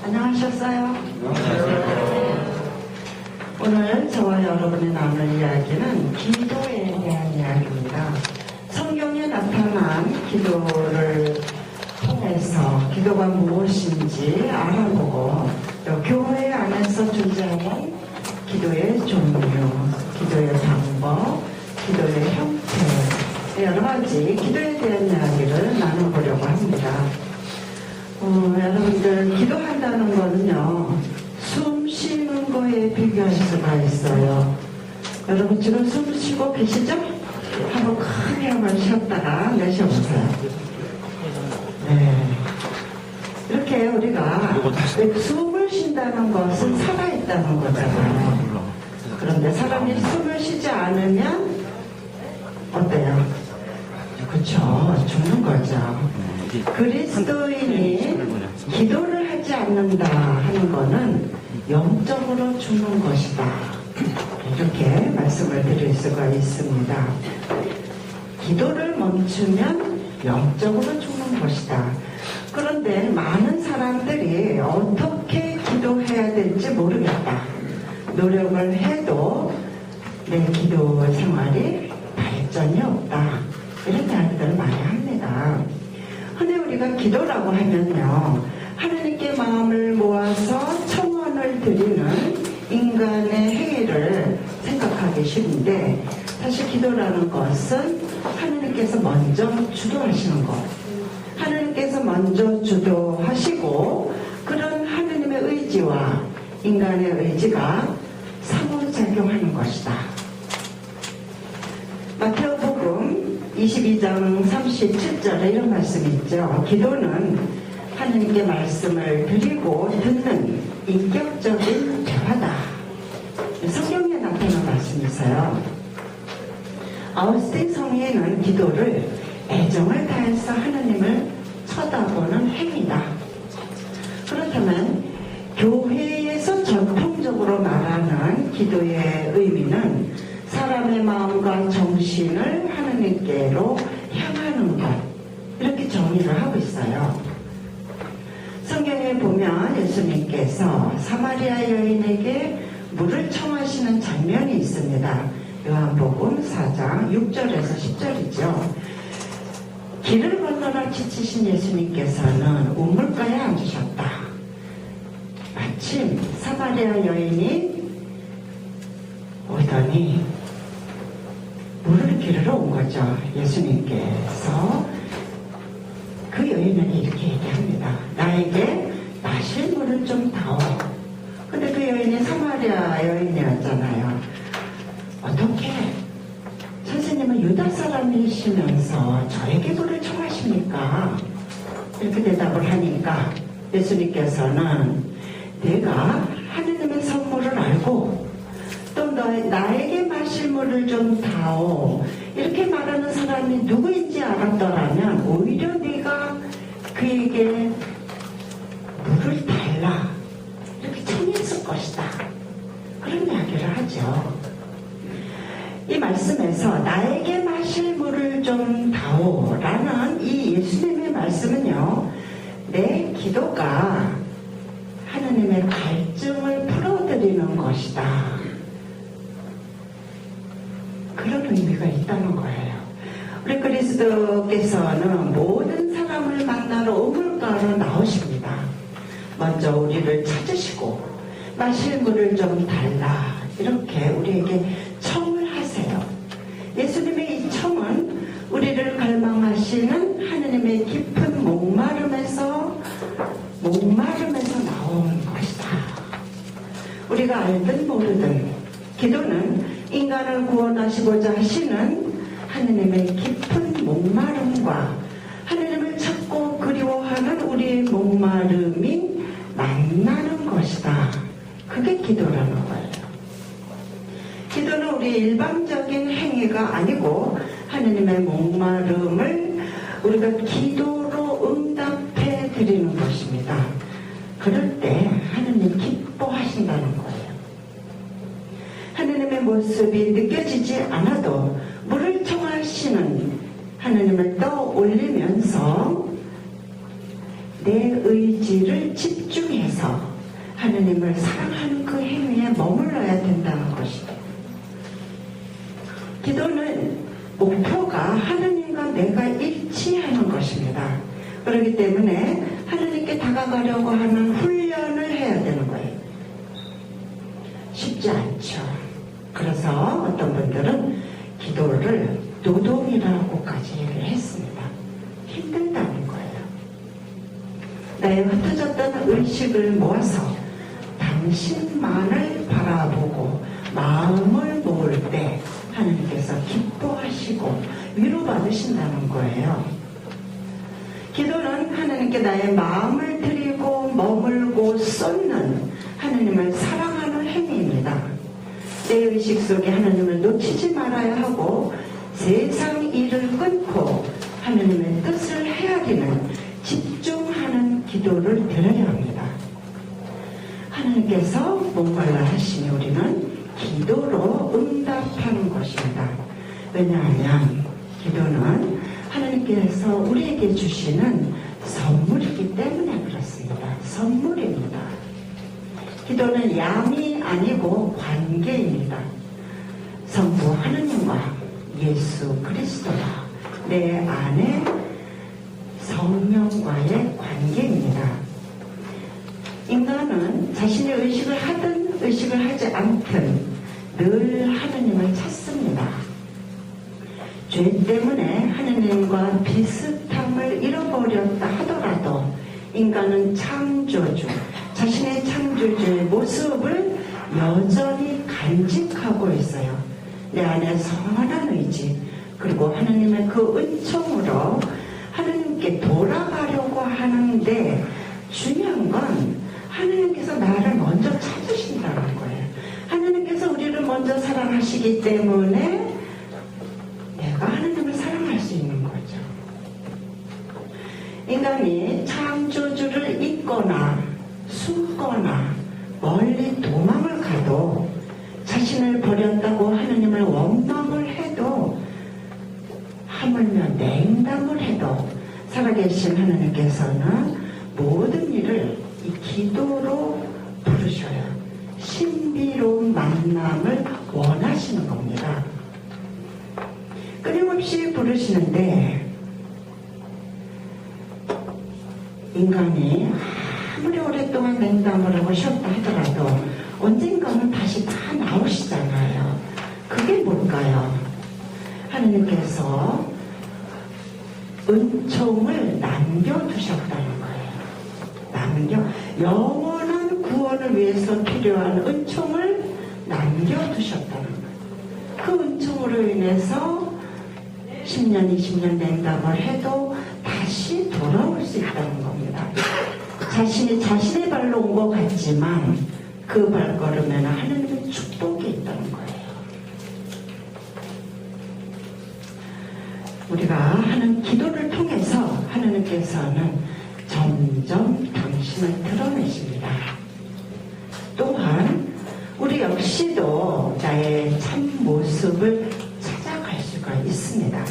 안녕하셨어요? 오늘 저와 여러분이 나눌 이야기는 기도에 대한 이야기입니다. 성경에 나타난 기도를 통해서 기도가 무엇인지 알아보고 또 교회 안에서 존재하는 기도의 종류, 기도의 방법, 기도의 형태, 여러 가지 기도에 대한 이야기를 나눠보려고 합니다. 여러분들 기도한다는 거는요, 숨 쉬는 거에 비교할 수가 있어요. 여러분 지금 숨 쉬고 계시죠? 한번 크게 한번 쉬었다가 내쉬어보세요. 네. 이렇게 우리가 숨을 쉰다는 것은 살아있다는 거잖아요. 그런데 사람이 숨을 쉬지 않으면 어때요? 그렇죠. 죽는 거죠. 그리스도인이 기도를 하지 않는다 하는 것은 영적으로 죽는 것이다. 이렇게 말씀을 드릴 수가 있습니다. 기도를 멈추면 영적으로 죽는 것이다. 그런데 많은 사람들이 어떻게 기도해야 될지 모르겠다. 노력을 해도 내 기도 생활이 발전이 없다. 이런 이야기들을 많이 합니다. 근데 우리가 기도라고 하면요, 하나님께 마음을 모아서 청원을 드리는 인간의 행위를 생각하기 쉬운데, 사실 기도라는 것은 하나님께서 먼저 주도하시는 것, 하나님께서 먼저 주도하시고 그런 하나님의 의지와 인간의 의지가 상호작용하는 것이다. 마태복음 22장 37절에 이런 말씀이 있죠. 기도는 하나님께 말씀을 드리고 듣는 인격적인 대화다. 성경에 나타난 말씀이 있어요. 아우스틴 성인은 기도를 애정을 다해서 하나님을 쳐다보는 행위다. 그렇다면 교회에서 전통적으로 말하는 기도의 의미는 사람의 마음과 정신을 하나님께로 향하는 것, 이렇게 정의를 하고 있어요. 성경에 보면 예수님께서 사마리아 여인에게 물을 청하시는 장면이 있습니다. 요한복음 4장 6절에서 10절이죠. 길을 건너라 지치신 예수님께서는 우물가에 앉으셨다. 마침 사마리아 여인이 오더니 물을 기르러 온 거죠. 예수님께서 그 여인에게 이렇게 얘기합니다. 나에게 마실 물을 좀 다오. 근데 그 여인이 사마리아 여인이었잖아요. 어떻게 선생님은 유다 사람이시면서 저에게 물을 청하십니까? 이렇게 대답을 하니까 예수님께서는 내가 하느님의 선물을 알고 또 나에게 마실 물을 좀 다오, 이렇게 말하는 사람이 누구인지 알았더라면 오히려 네가 그에게 물을 달라, 이렇게 청했을 것이다. 그런 이야기를 하죠. 이 말씀에서 나에게 마실 물을 좀 다오라는 이 예수님의 말씀은요, 내 기도가 하나님의 갈증을 풀어드리는 것이다, 그런 의미가 있다는 거예요. 우리 그리스도께서는 모든 사람을 만나러 우물가로 나오십니다. 먼저 우리를 찾으시고 마실 물을 좀 달라, 이렇게 우리에게 청을 하세요. 예수님의 이 청은 우리를 갈망하시는 하나님의 깊은 목마름에서 나온 것이다. 우리가 알든 모르든 기도는 인간을 구원하시고자 하시는 하나님의 깊은 목마름과 하나님을 찾고 그리워하는 우리의 목마름이 만나는 것이다. 그게 기도라는 거예요. 기도는 우리 일방적인 행위가 아니고 하나님의 목마름을 우리가 기도로 응답해 드리는 것입니다. 그럴 때 하나님 기뻐하신다는 거예요. 하나님의 모습이 느껴지지 않아도 물을 청하시는 하나님을 떠올리면서 내 의지를 집중해서 하느님을 사랑하는 그 행위에 머물러야 된다는 것이죠. 기도는 목표가 하느님과 내가 일치하는 것입니다. 그렇기 때문에 하느님께 다가가려고 하는 훈련을 해야 되는 거예요. 쉽지 않죠. 그래서 어떤 분들은 기도를 노동이라고까지 얘기를 했습니다. 힘들다는 거예요. 나의 흩어졌던 의식을 모아서 당신만을 바라보고 마음을 모을 때 하나님께서 기뻐하시고 위로받으신다는 거예요. 기도는 하나님께 나의 마음을 드리고 머물고 쏟는 하나님을 사랑하는 행위입니다. 내 의식 속에 하나님을 놓치지 말아야 하고 세상 일을 끊고 하나님의 뜻을 헤아리는 집중하는 기도를 드려야 합니다. 하나님께서 목말라 하시니 우리는 기도로 응답하는 것입니다. 왜냐하면 기도는 하나님께서 우리에게 주시는 선물이기 때문에 그렇습니다. 선물입니다. 기도는 양이 아니고 관계입니다. 성부 하느님과 예수 그리스도와 내 안에 성령과의 관계입니다. 인간은 자신의 의식을 하든 의식을 하지 않든 늘 하느님을 찾습니다. 죄 때문에 하느님과 비슷함을 잃어버렸다 하더라도 인간은 창조주, 자신의 창조주의 모습을 여전히 간직하고 있어요. 내 안에 선한 의지, 그리고 하느님의 그 은총으로 하느님께 돌아가려고 하는데 중요한 건 하느님께서 나를 먼저 찾으신다는 거예요. 하느님께서 우리를 먼저 사랑하시기 때문에 내가 하느님을 사랑할 수 있는 거죠. 인간이 창조주를 잊거나 숨거나 멀리 도망을 가도 자신을 버렸다고 하느님을 원망을 해도 하물며 냉담을 해도 살아계신 하느님께서는 모든 일을 이 기도로 부르셔요. 신비로운 만남을 원하시는 겁니다. 끊임없이 부르시는데 인간이 아무리 오랫동안 냉담을 하고 쉬었다 하더라도 언젠가는 다시 다 나오시잖아요. 그게 뭘까요? 하느님께서 은총을 남겨두셨다는 거예요. 영원한 구원을 위해서 필요한 은총을 남겨두셨다는 거예요. 그 은총으로 인해서 10년, 20년 냉담을 해도 다시 돌아올 수 있다는 겁니다. 자신이 자신의 발로 온 것 같지만 그 발걸음에는 하느님의 축복이 있다는 거예요. 우리가 하는 기도를 통해서 하느님께서는 점점 당신을 드러내십니다. 또한 우리 역시도 나의 참 모습을 찾아갈 수가 있습니다.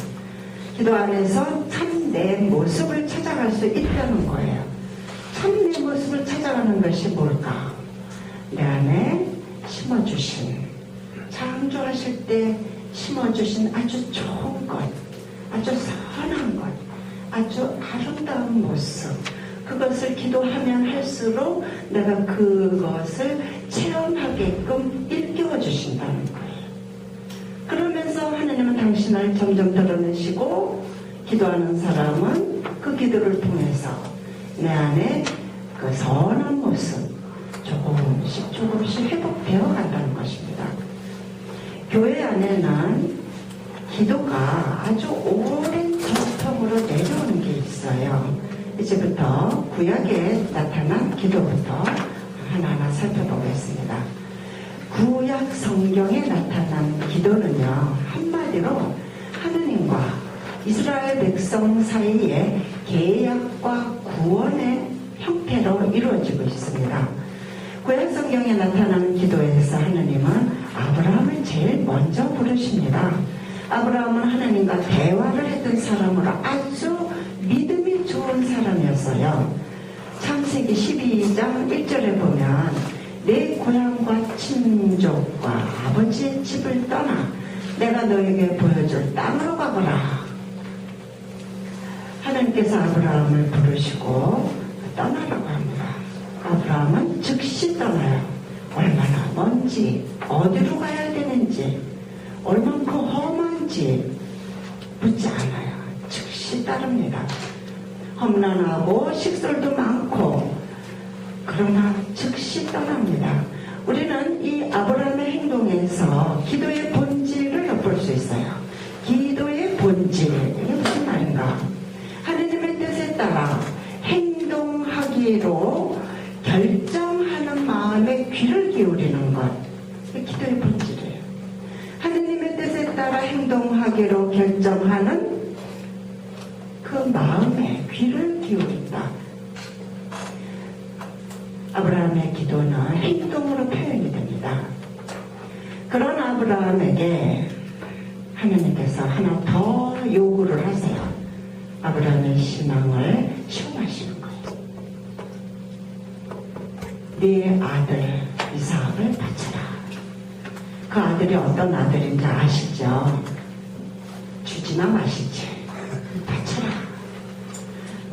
기도 안에서 참 내 모습을 찾아갈 수 있다는 거예요. 참 내 모습을 찾아가는 것이 뭘까? 내 안에 심어주신, 창조하실 때 심어주신 아주 좋은 것, 아주 선한 것, 아주 아름다운 모습, 그것을 기도하면 할수록 내가 그것을 체험하게끔 일깨워주신다는 거예요. 그러면서 하나님은 당신을 점점 드러내시고 기도하는 사람은 그 기도를 통해서 내 안에 그 선한 모습 조금씩 회복되어 간다는 것입니다. 교회 안에는 기도가 아주 오랜 전통으로 내려오는 게 있어요. 이제부터 구약에 나타난 기도부터 하나하나 살펴보겠습니다. 구약 성경에 나타난 기도는요, 한마디로 하느님과 이스라엘 백성 사이의 계약과 구원의 형태로 이루어지고 있습니다. 구약 성경에 나타나는 기도에서 하느님은 아브라함을 제일 먼저 부르십니다. 아브라함은 하나님과 대화를 했던 사람으로 아주 믿음이 좋은 사람이었어요. 창세기 12장 1절에 보면 내 고향과 친족과 아버지의 집을 떠나 내가 너에게 보여줄 땅으로 가거라. 하나님께서 아브라함을 부르시고 떠나라고 합니다. 아브라함은 즉시 떠나요. 얼마나 먼지, 어디로 가야 되는지, 얼만큼 험한지 묻지 않아요. 즉시 따릅니다. 험난하고 식솔도 많고 그러나 즉시 떠납니다. 우리는 이 아브라함의 행동에서 기도의 본질을 엿볼 수 있어요. 기도의 본질, 이게 무슨 말인가? 하느님의 뜻에 따라 행동하기로 결정하는 마음에 귀를 기울이는 것, 이게 기도의 본질이에요. 하느님의 뜻에 따라 행동하기로 결정하는 그 마음에 귀를 기울인다. 아브라함의 기도는 행동으로 표현이 됩니다. 그런 아브라함에게 하나님께서 하나 더 요구를 하세요. 아브라함의 신앙을 시험하시는 거예요. 네 아들 이삭을 바쳐라. 그 아들이 어떤 아들인지 아시죠? 주지나 마시지. 바쳐라.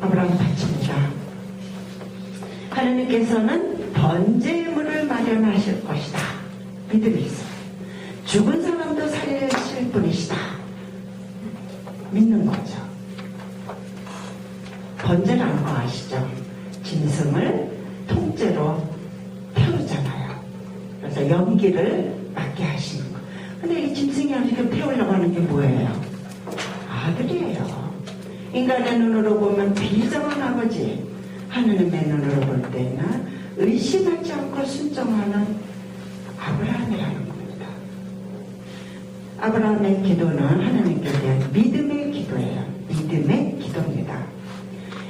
아브라함 바칩니다. 하나님께서는 번제물을 마련하실 것이다. 믿음이 있어요. 죽은 사람도 살리실 분이시다. 믿는 거죠. 번제라는 거 아시죠? 짐승을 통째로 태우잖아요. 그래서 연기를 맡게 하시는 거. 근데 이 짐승이 이렇게 태우려고 하는 게 뭐예요? 아들이에요. 인간의 눈으로 보면 비정한 아버지, 하느님의 눈으로 볼 때는 의심하지 않고 순종하는 아브라함이라는 겁니다. 아브라함의 기도는 하나님께 대한 믿음의 기도예요. 믿음의 기도입니다.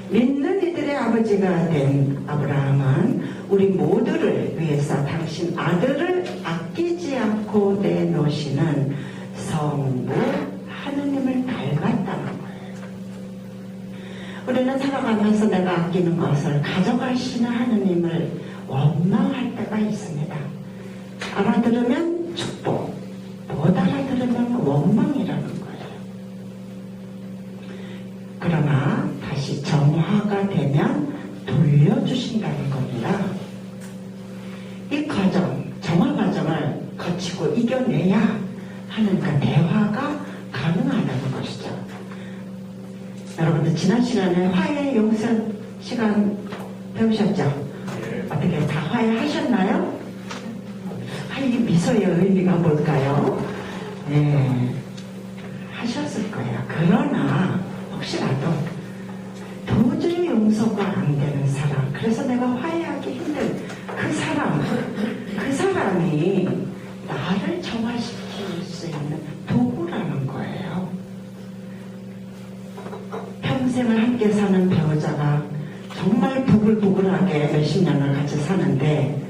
믿는 이들의 아버지가 된 아브라함은 우리 모두를 위해서 당신 아들을 아끼지 않고 내놓으시는 성부 하느님을 닮았다는 거예요. 우리는 살아가면서 내가 아끼는 것을 가져가시는 하느님을 원망할 때가 있습니다. 알아들으면 축복, 못 알아들으면 원망이라는 거예요. 그러나 다시 정화가 되면 돌려주신다는 겁니다. 이 과정, 정화 과정을 거치고 이겨내야 하는가 대화가 가능하다는 것이죠. 여러분들 지난 시간에 화해 용서 시간 배우셨죠? 어떻게 다 화해하셨나요? 이 미소의 의미가 뭘까요? 네, 하셨을 거예요. 그러나 혹시라도 도저히 용서가 안 되는 사람, 그래서 내가 화해하기 힘든 그 사람이 나를 정화시킬 수 있는 도구라는 거예요. 평생을 함께 사는 배우자가 정말 부글부글하게 몇십 년을 같이 사는데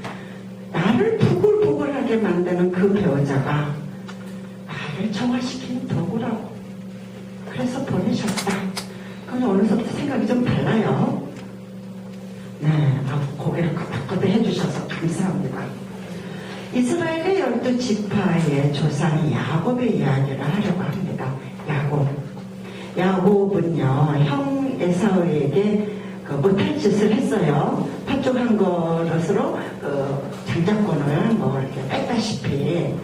나를 부글부글하게 만드는 그 배우자가 나를 정화시키는 도구라고. 그래서 보내셨다. 그럼 어느새부터 생각이 좀 달라요. 네, 고개를 끄덕끄덕 해주셔서 감사합니다. 이스라엘의 12지파의 조상 야곱의 이야기를 하려고 합니다. 야곱은요, 형 에사우에게 못할 짓을 했어요. 팥죽 한 그릇으로 장자권을 이렇게 뺐다시피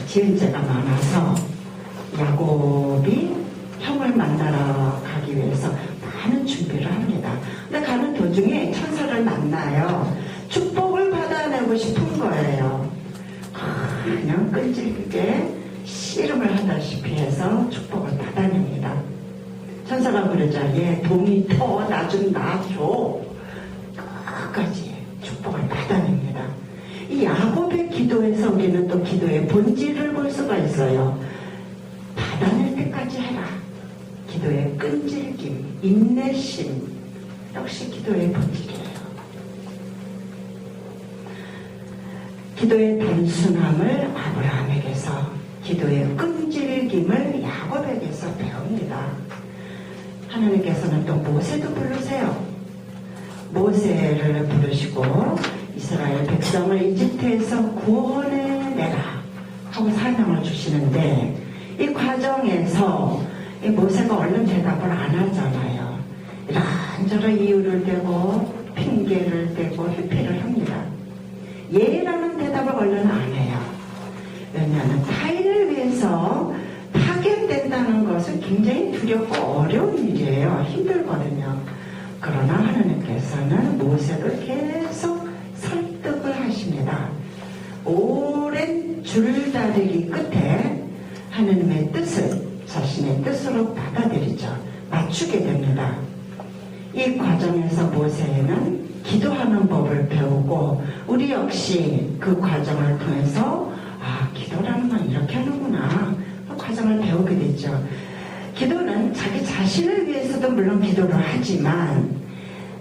지은 죄가 많아서 야곱이 형을 만나러 가기 위해서 많은 준비를 합니다. 근데 가는 도중에 천사를 만나요. 축복을 받아내고 싶은 거예요. 그냥 끈질기게 씨름을 하다시피 해서 축복을 받아냅니다. 천사가 그러자, 얘 동이 터, 나 좀 놔줘. 끝까지 축복을 받아냅니다. 이 야곱의 기도에서 우리는 또 기도의 본질을 볼 수가 있어요. 받아낼 때까지 해라. 기도의 끈질김, 인내심, 역시 기도의 본질이에요. 기도의 단순함을 아브라함에게서, 기도의 끈질김을 야곱에게서 배웁니다. 하나님께서는 또 모세도 부르세요. 모세를 부르시고 이스라엘 백성을 이집트에서 구원해내라 하고 사명을 주시는데, 이 과정에서 이 모세가 얼른 대답을 안 하잖아요. 이런저런 이유를 대고 핑계를 대고 회피를 합니다. 예라는 대답을 얼른 안 해요. 왜냐하면 타인을 위해서 파견된다는 것은 굉장히 두렵고 어려운 일이에요. 힘들거든요. 그러나 하나님께서는 모세를 계속 설득을 하십니다. 오랜 줄다리기 끝에 하나님의 뜻을 자신의 뜻으로 받아들이죠. 맞추게 됩니다. 이 과정에서 모세는 기도하는 법을 배우고, 우리 역시 그 과정을 통해서 기도라는 건 이렇게 하는구나, 그 과정을 배우게 됐죠. 기도는 자기 자신을 위해서도 물론 기도를 하지만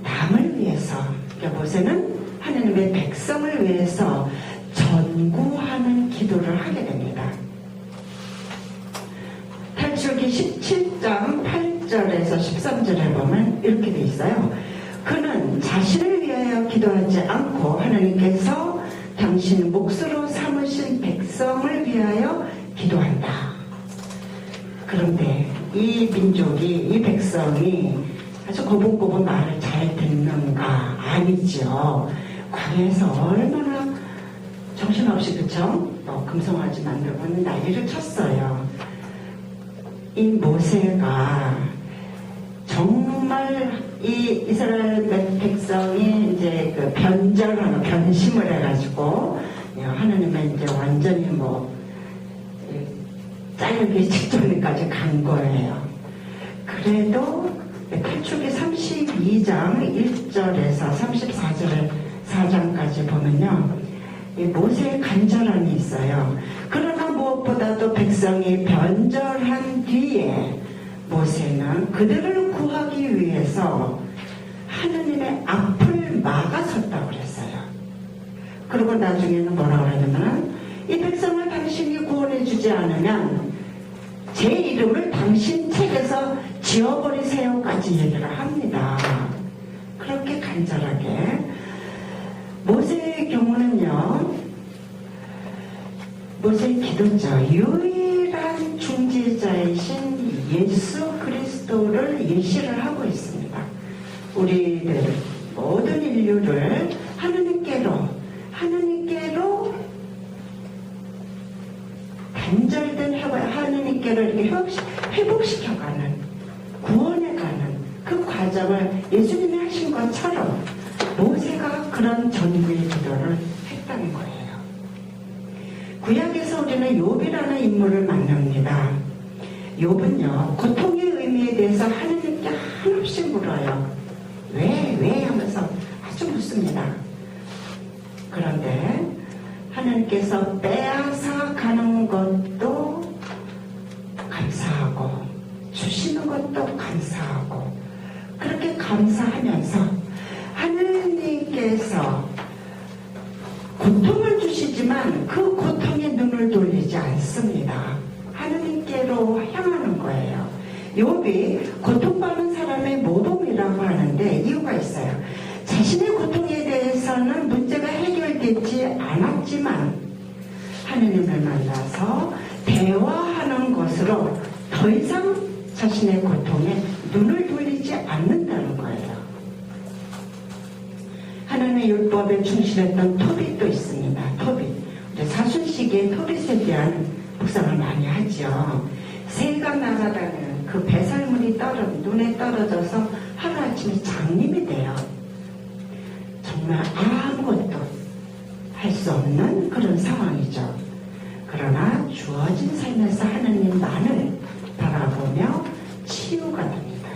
남을 위해서, 그러니까 모세는 하나님의 백성을 위해서 전구하는 기도를 하게 됩니다. 탈출기 17장 8절에서 13절에 보면 이렇게 돼 있어요. 그는 자신을 위하여 기도하지 않고 하나님께서 당신 몫으로 삼으신 백성을 위하여 기도한다. 그런데 이 민족이, 이 백성이 아주 고분고분 말을 잘 듣는가? 아니죠. 광야에서 얼마나 정신없이, 그쵸? 금송아지 만들고는 난리를 쳤어요. 이 모세가 정말 이 이스라엘 백성이 이제 그 변심을 해가지고 하나님의 이제 완전히 자르기 직전까지 간 거예요. 그래도 탈출기 32장 1절에서 34장까지 보면요, 이 모세의 간절함이 있어요. 그러나 무엇보다도 백성이 변절한 뒤에 모세는 그들을 구하기 위해서 하느님의 앞을 막아섰다고 그랬어요. 그리고 나중에는 뭐라고 하냐면, 이 백성을 당신이 구원해 주지 않으면 제 이름을 당신 책에서 지워버리세요까지 얘기를 합니다. 그렇게 간절하게. 모세의 경우는요, 모세의 기도죠. 유일한 중재자이신 예수 그리스도를 예시를 하고 있습니다. 우리들 모든 인류를 하느님께로 단절된 하느님께로 이렇게 회복시켜가는, 구원해가는 그 과정을 예수님이 하신 것처럼 모세가 그런 전구의 기도를 했다는 거예요. 구약에서 우리는 욥이라는 인물을 만납니다. 욥은요, 고통의 의미에 대해서 하느님께 한없이 물어요. 왜 하면서 아주 묻습니다. 그런데 하나님께서 빼앗아 가는 것도 감사하고 주시는 것도 감사하고, 그렇게 감사하면서 하느님께서 고통을 주시지만 그 고통에 눈을 돌리지 않습니다. 하느님께로 향하는 거예요. 욥이 고통받는 사람의 모범이라고 하는데 이유가 있어요. 자신의 고통에 대해서는 문제가 해결되지 않았지만 하느님을 만나서 대화하는 것으로 더 이상 자신의 고통에 눈을 돌리지 않는다는 거예요. 하나님의 율법에 충실했던 토빗도 있습니다. 토빗. 사순시기에 토빗에 대한 묵상을 많이 하죠. 새가 날아다니는 그 배설물이 눈에 떨어져서 하루아침에 장님이 돼요. 정말 아무것도 할 수 없는 그런 상황이죠. 그러나 주어진 삶에서 하느님만을 바라보며 치유가 됩니다.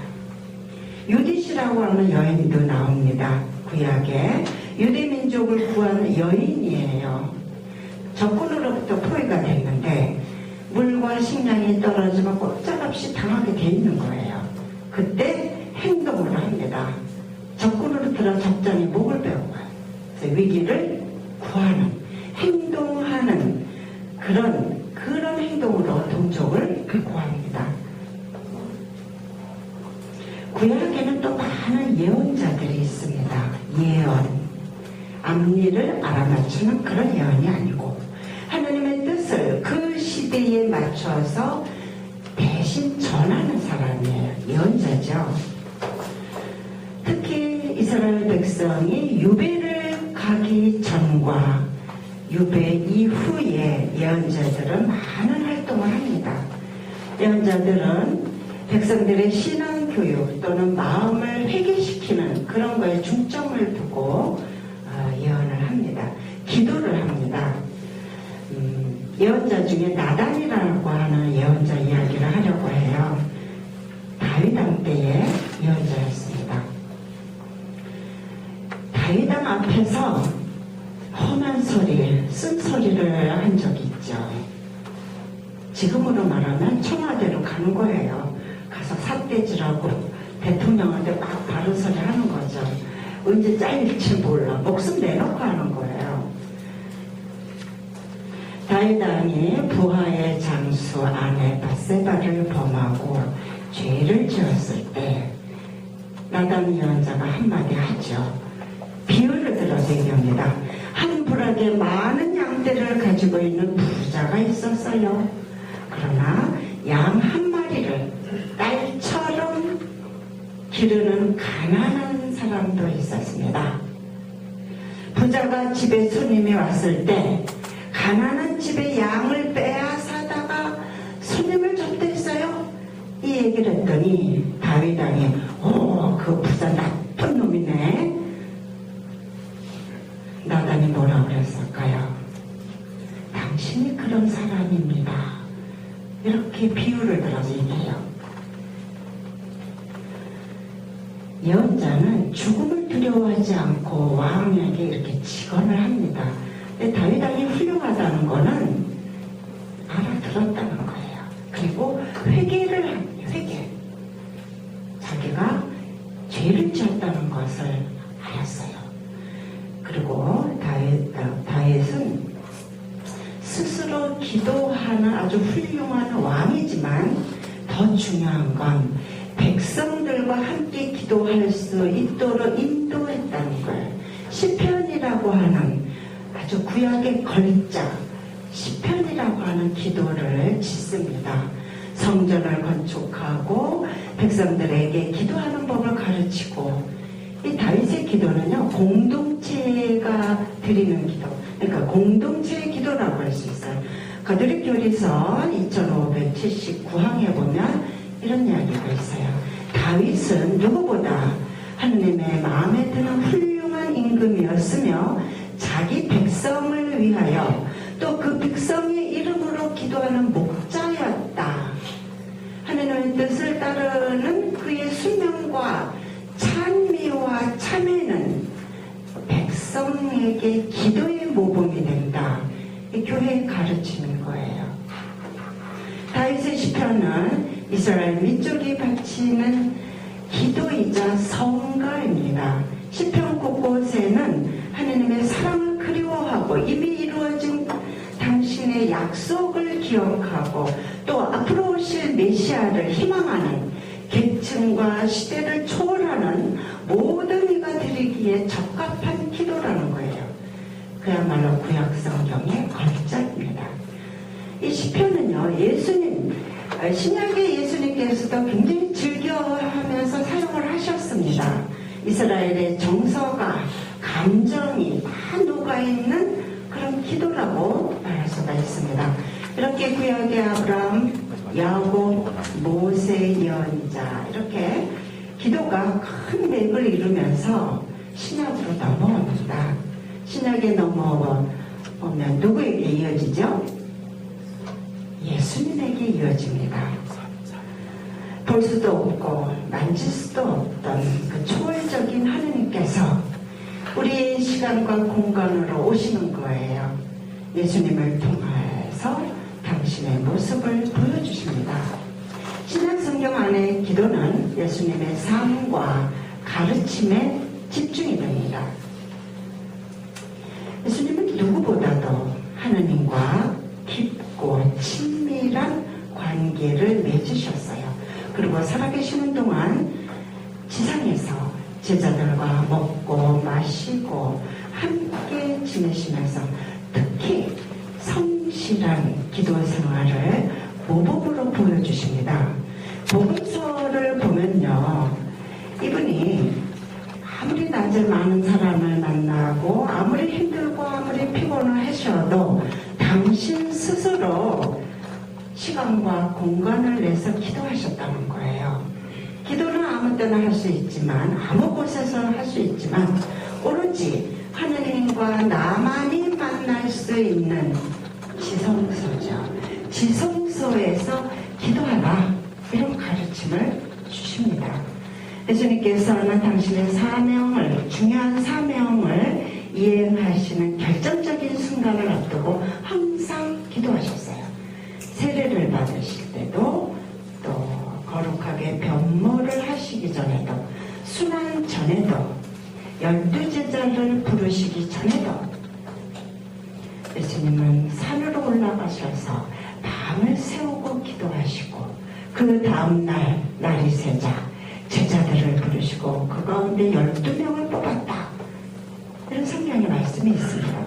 유디시라고 하는 여인도 나옵니다. 구약에 유대민족을 구하는 여인이에요. 적군으로부터 포위가 됐는데 물과 식량이 떨어지면 꼼짝없이 당하게 돼 있는 거예요. 그때 행동을 합니다. 적군으로 들어 적장에 목을 베고 가요. 그래서 위기를 구하는, 행동하는 그런 행동으로 동족을 구합니다. 구약에는 또 많은 많은 예언자들이 있습니다. 예언. 앞일을 알아맞추는 그런 예언이 아니고 하나님의 뜻을 그 시대에 맞춰서 대신 전하는 사람이에요. 예언자죠. 특히 이스라엘 백성이 유배를 가기 전과 유배 이후에 예언자들은 많은 활동을 합니다. 예언자들은 백성들의 신앙교육 또는 마음을 회개시키는 그런 거에 중점을 두고 예언을 합니다. 기도를 합니다. 예언자 중에 나단이라고 하는 예언자 이야기를 하려고 해요. 다윗 왕 때의 예언자였습니다. 다윗 왕 앞에서 험한 소리, 쓴소리를 한 적이 있죠. 지금으로 말하면 청와대로 가는 거예요. 가서 삿대질하고 대통령한테 막 바른 소리 하는 거죠. 언제 잘릴지 몰라. 목숨 내놓고 하는 거예요. 다윗 왕이 부하의 장수 아내 밧세바를 범하고 죄를 지었을 때 나단 예언자가 한마디 하죠. 비유를 들어서 얘기합니다. 한 부락에 많은 양떼를 가지고 있는 부자가 있었어요. 그러나 양 한 마리를 딸처럼 기르는 가난한 사람도 있었습니다. 부자가 집에 손님이 왔을 때 가난한 집에 양을 빼앗아다가 손님을 접대했어요. 이 얘기를 했더니 다윗 왕이 그 부자 나쁜 놈이네. 나단이 뭐라고 그랬을까요? 당신이 그런 사람입니다. 이렇게 비유를 들어서 얘기해요. 예언자는 죽음을 두려워하지 않고 왕에게 이렇게 직언을 합니다. 근데 다윗 왕이 훌륭하다는 거는 알아들었다는 거예요. 그리고 회개를 합니다. 회개. 자기가 죄를 지었다는 것을 알았어요. 그리고 다윗은 스스로 기도하는 아주 훌륭한 왕이지만 더 중요한 건 백성들과 함께 기도할 수 있도록 인도했다는 거예요. 시편이라고 하는 아주 구약의 걸작, 시편이라고 하는 기도를 짓습니다. 성전을 건축하고 백성들에게 기도하는 법을 가르치고, 이 다윗의 기도는요, 공동체가 드리는 기도, 그러니까 공동체의 기도라고 할 수 있어요. 가톨릭 교리서 2579항에 보면 이런 이야기가 있어요. 다윗은 누구보다 하느님의 마음에 드는 훌륭한 임금이었으며 자기 백성을 위하여 또 그 백성의 이름으로 기도하는 목자였다. 하느님의 뜻을 따르는 그의 수명과 찬미와 참회는 백성에게 기도의 모범이 된다. 이 교회의 가르침인 거예요. 다윗의 시편은 이스라엘 민족이 바치는 기도이자 성가입니다. 시편 곳곳에는 하느님의 사랑을 그리워하고 이미 이루어진 당신의 약속을 기억하고 또 앞으로 오실 메시아를 희망하는 계층과 시대를 초월하는 모든 이가 드리기에 적합한 기도라는 거예요. 그야말로 구약 성경의 걸작입니다. 이 시편은요, 신약의 예수님께서도 굉장히 즐겨하면서 사용을 하셨습니다. 이스라엘의 정서가, 감정이 다 녹아있는 그런 기도라고 말할 수가 있습니다. 이렇게 구약의 아브라함, 야곱, 모세, 예언자, 이렇게 기도가 큰 맥을 이루면서 신약으로 넘어옵니다. 신약에 넘어오면 누구에게 이어지죠? 예수님에게 이어집니다. 볼 수도 없고 만질 수도 없던 그 초월적인 하느님께서 우리의 시간과 공간으로 오시는 거예요. 예수님을 통해서 당신의 모습을 보여주십니다. 신약 성경 안의 기도는 예수님의 삶과 가르침에 집중이 됩니다. 예수님은 누구보다도 하느님과 깊고 친밀한 관계를 맺으셨어요. 그리고 살아계시는 동안 지상에서 제자들과 먹고 마시고 함께 지내시면서 특히 성실한 기도 생활을 모범으로 보여주십니다. 복음서를 보면요, 이분이 아무리 낮에 많은 사람을 만나고 아무리 힘들고 아무리 피곤하셔도 당신 스스로 시간과 공간을 내서 기도하셨다는 거예요. 기도는 아무 때나 할 수 있지만, 아무 곳에서는 할 수 있지만, 오로지 하느님과 나만이 만날 수 있는 지성소죠. 지성소에서 기도하라, 이런 가르침을 주십니다. 예수님께서는 당신의 사명을, 중요한 사명을 이행하시는 결정적인 순간을 앞두고 항상 기도하셨어요. 세례를 받으실 때도, 또 거룩하게 변모를 하시기 전에도, 순환 전에도, 12제자를 부르시기 전에도 예수님은 산으로 올라가셔서 밤을 새우고 기도하시고, 그 다음날 날이 새자 제자들을 부르시고 그 가운데 12명을 뽑았다, 이런 성경의 말씀이 있습니다.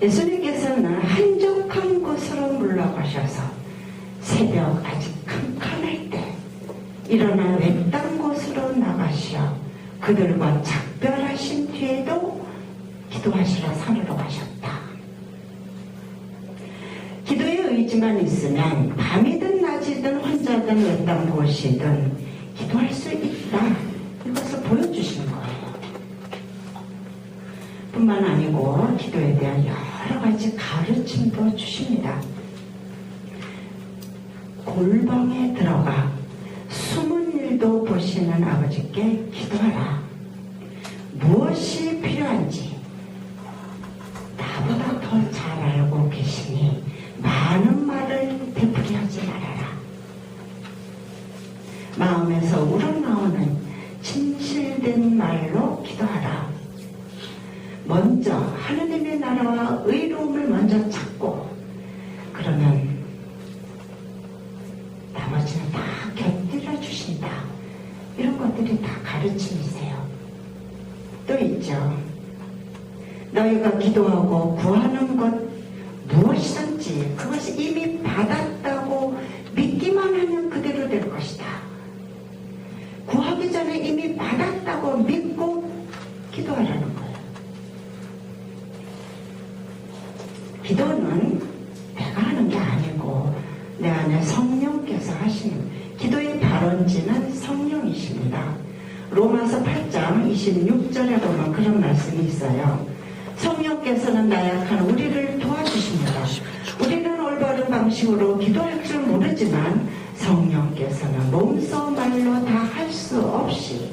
예수님께서는 한적한 곳으로 물러가셔서 새벽 아직 캄캄할 때 일어나 외딴 곳으로 나가시어 그들과 작별하신 뒤에도 기도하시러 산으로 가셨다. 기도의 의지만 있으면 밤이든 낮이든 혼자든 외딴 곳이든 기도할 수 있다, 이것을 보여주시는 거예요. 뿐만 아니고 기도에 대한 여러 가지 가르침도 주십니다. 골방에 들어가 숨은 일도 보시는 아버지께 기도하라. 무엇이 필요한지 나보다 더 잘 알고 계시니 많은 말을 되풀이하지 말아라. 마음에서 우러나오는 진실된 말로 기도하라. 먼저 하느님의 나라와 의로움을 먼저 찾고, 그러면 나머지는 다 곁들여 주신다. 이런 것들이 다 가르침이세요. 또 있죠. 너희가 기도하고 구하는 것 무엇이든지 그것이 이미 받았다고 믿기만 하면 그대로 될 것이다. 구하기 전에 이미 받았다고 믿고 기도하라는 거예요. 기도는 내가 하는 게 아니고 내 안에 성령께서 하시는, 기도의 발원지는 성령이십니다. 로마서 8장 26절에 보면 그런 말씀이 있어요. 성령께서는 나약한 우리를 도와주십니다. 우리는 올바른 방식으로 기도할 줄 모르지만 성령께서는 몸소 말로 다 할 수 없이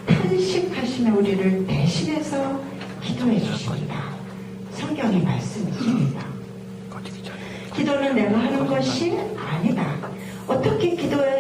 탄식하시며 우리를 대신해서 기도해 주십니다. 성경의 말씀이십니다. 기도는 내가 하는 것이 아니다. 어떻게 기도해